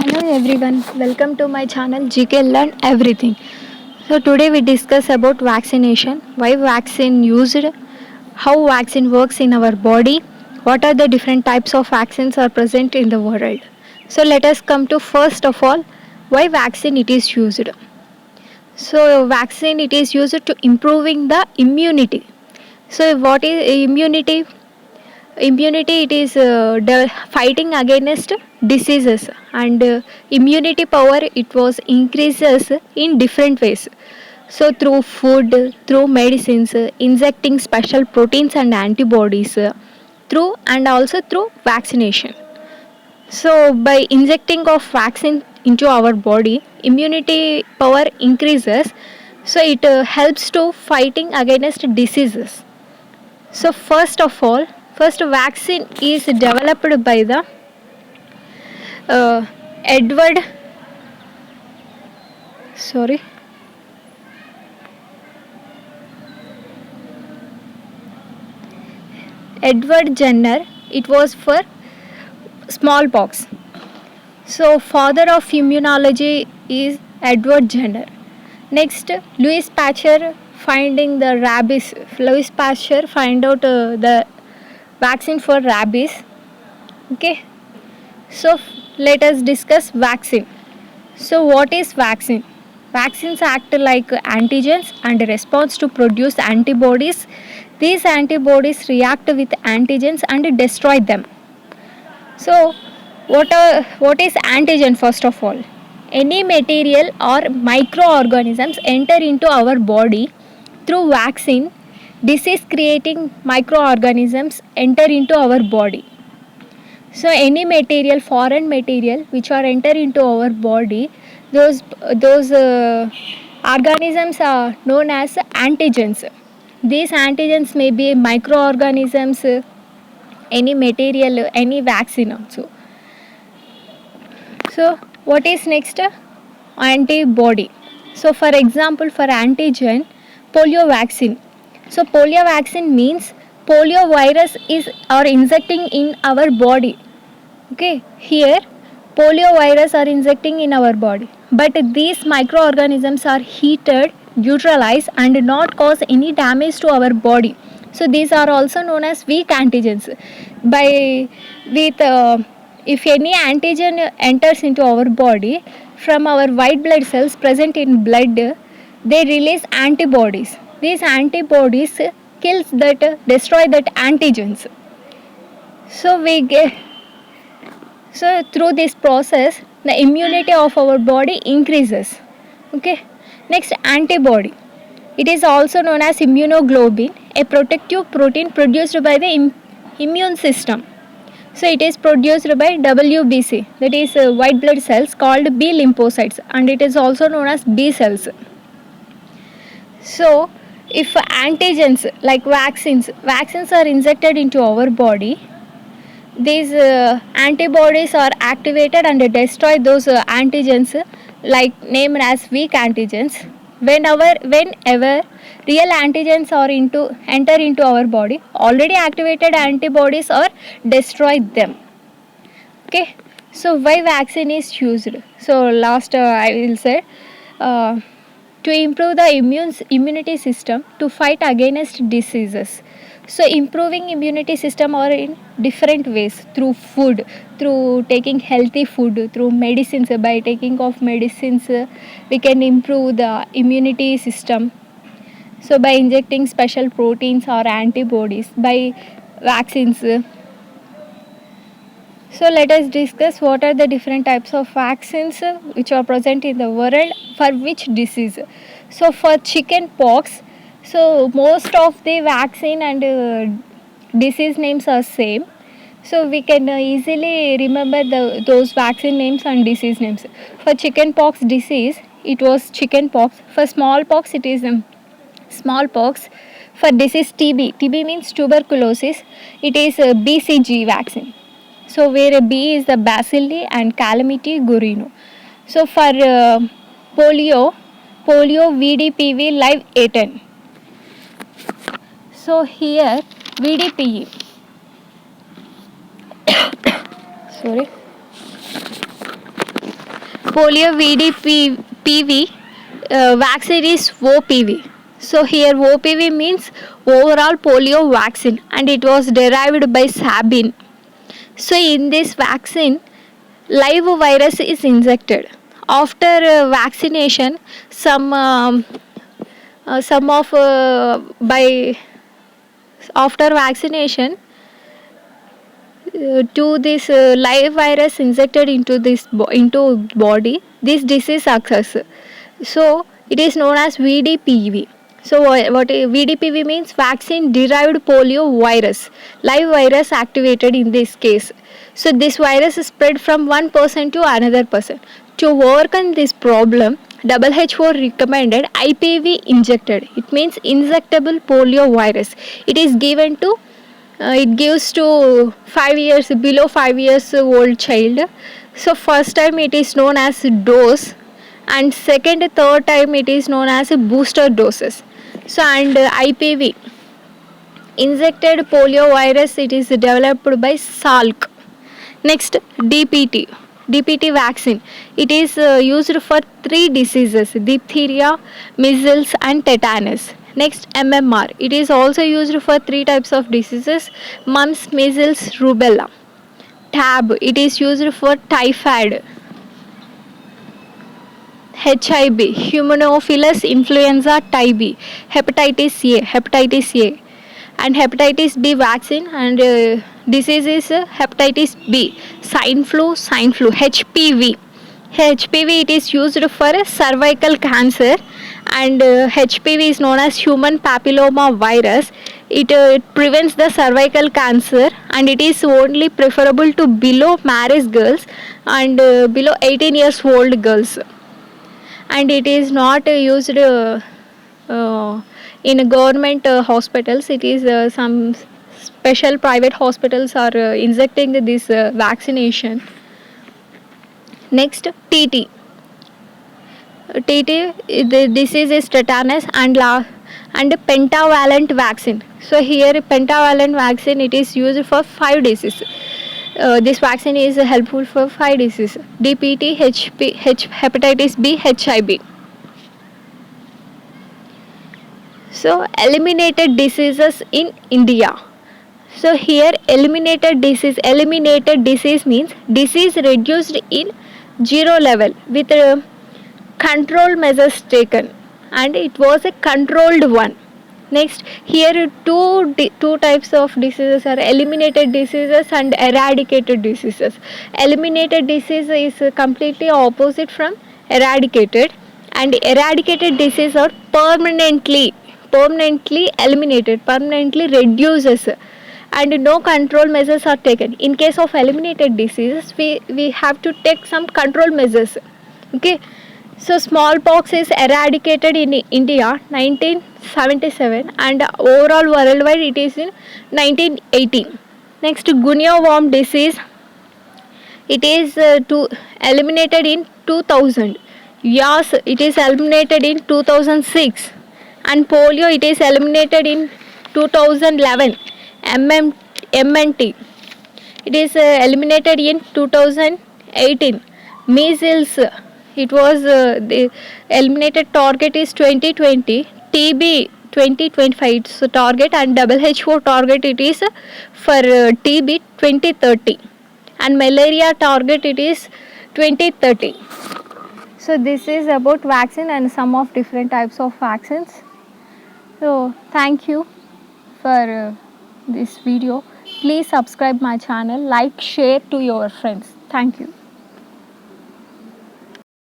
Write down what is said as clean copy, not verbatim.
Hello everyone, welcome to my channel GK Learn Everything. So today we discuss about vaccination, why vaccine used, how vaccine works in our body, what are the different types of vaccines are present in the world. So let us come to first of all why vaccine it is used. So vaccine it is used to improving the immunity. So what is immunity? Immunity it is fighting against diseases and immunity power it was increases in different ways, so through food, through medicines, injecting special proteins and antibodies, through and also through vaccination. So by injecting of vaccine into our body, immunity power increases, so it helps to fighting against diseases. So first vaccine is developed by the uh, Edward, sorry, Edward Jenner. It was for smallpox. So father of immunology is Edward Jenner. Next, Louis Pasteur finding the rabies. Louis Pasteur find out the vaccine for rabies. Okay. So let us discuss vaccine. So what is vaccine? Vaccines act like antigens and response to produce antibodies. These antibodies react with antigens and destroy them. So what is antigen first of all? Any material or microorganisms enter into our body through vaccine. Disease creating microorganisms enter into our body. So any material, foreign material, which are enter into our body, those organisms are known as antigens. These antigens may be microorganisms, any material, any vaccine also. So what is next? Antibody. So for example, for antigen, polio vaccine. So polio vaccine means polio virus is are injecting in our body. Okay, here polio virus are injecting in our body, but these microorganisms are heated, neutralized, and not cause any damage to our body. So these are also known as weak antigens. By with if any antigen enters into our body from our white blood cells present in blood, they release antibodies. These antibodies kills that destroy that antigens. So we get so through this process, the immunity of our body increases. Okay. Next, antibody. It is also known as immunoglobulin, a protective protein produced by the immune system. So it is produced by WBC, that is white blood cells called B lymphocytes, and it is also known as B cells. So if antigens like vaccines are injected into our body, these antibodies are activated and destroy those antigens, like named as weak antigens. Whenever real antigens are enter into our body, already activated antibodies are destroy them. Okay. So why vaccine is used? So last I will say, uh, to improve the immunity system to fight against diseases. So improving immunity system are in different ways, through food, through taking healthy food, through medicines. By taking of medicines, we can improve the immunity system. So by injecting special proteins or antibodies, by vaccines. So let us discuss what are the different types of vaccines which are present in the world for which disease. So for chicken pox, so most of the vaccine and disease names are same. So we can easily remember those vaccine names and disease names. For chicken pox disease, it was chicken pox. For smallpox, it is smallpox. For disease TB means tuberculosis, it is BCG vaccine. So where B is the Bacilli and Calamity Gurino. So for polio VDPV live 18. So here VDPE. Sorry. polio VDPV vaccine is OPV. So here OPV means overall polio vaccine, and it was derived by Sabin. So in this vaccine, live virus is injected. After vaccination, some of by after vaccination, to this live virus injected into into body, this disease occurs. So it is known as VDPV. So VDPV means vaccine derived polio virus, live virus activated in this case. So this virus is spread from one person to another person. To overcome this problem, WHO recommended IPV injected. It means injectable polio virus. It is given to it gives to 5 years below 5 years old child. So first time it is known as dose, and second third time it is known as booster doses. So and IPV injected polio virus, it is developed by Salk. Next, DPT vaccine. It is used for 3 diseases: diphtheria, measles, and tetanus. Next, MMR. It is also used for 3 types of diseases: mumps, measles, rubella. TAB. It is used for typhoid. HIV, Haemophilus influenza type, Hepatitis A, and Hepatitis B vaccine, and disease is Hepatitis B, swine flu, HPV. HPV, it is used for cervical cancer, and HPV is known as human papilloma virus. It prevents the cervical cancer, and it is only preferable to below marriage girls and below 18 years old girls, and it is not used in government hospitals. It is some special private hospitals are injecting this vaccination. Next, TT, the disease is tetanus and pentavalent vaccine. So here pentavalent vaccine, it is used for 5 diseases. This vaccine is helpful for 5 diseases: DPT, Hepatitis B, HIV. So eliminated diseases in India. So here eliminated disease means disease reduced in 0 level with control measures taken, and it was a controlled one. Next, here two types of diseases are eliminated diseases and eradicated diseases. Eliminated disease is completely opposite from eradicated, and eradicated disease are permanently eliminated, permanently reduces, and no control measures are taken. In case of eliminated diseases, we have to take some control measures. Okay. So smallpox is eradicated in India 1977, and overall worldwide it is in 1918. Next, guinea worm disease, it is eliminated in 2000. Yas, it is eliminated in 2006, and polio, it is eliminated in 2011. MNT, it is eliminated in 2018. Measles, it was the eliminated target is 2020. TB 2025 its target, and WHO target it is for TB 2030, and malaria target it is 2030. So this is about vaccine and some of different types of vaccines. So thank you for this video. Please subscribe my channel, like, share to your friends. Thank you.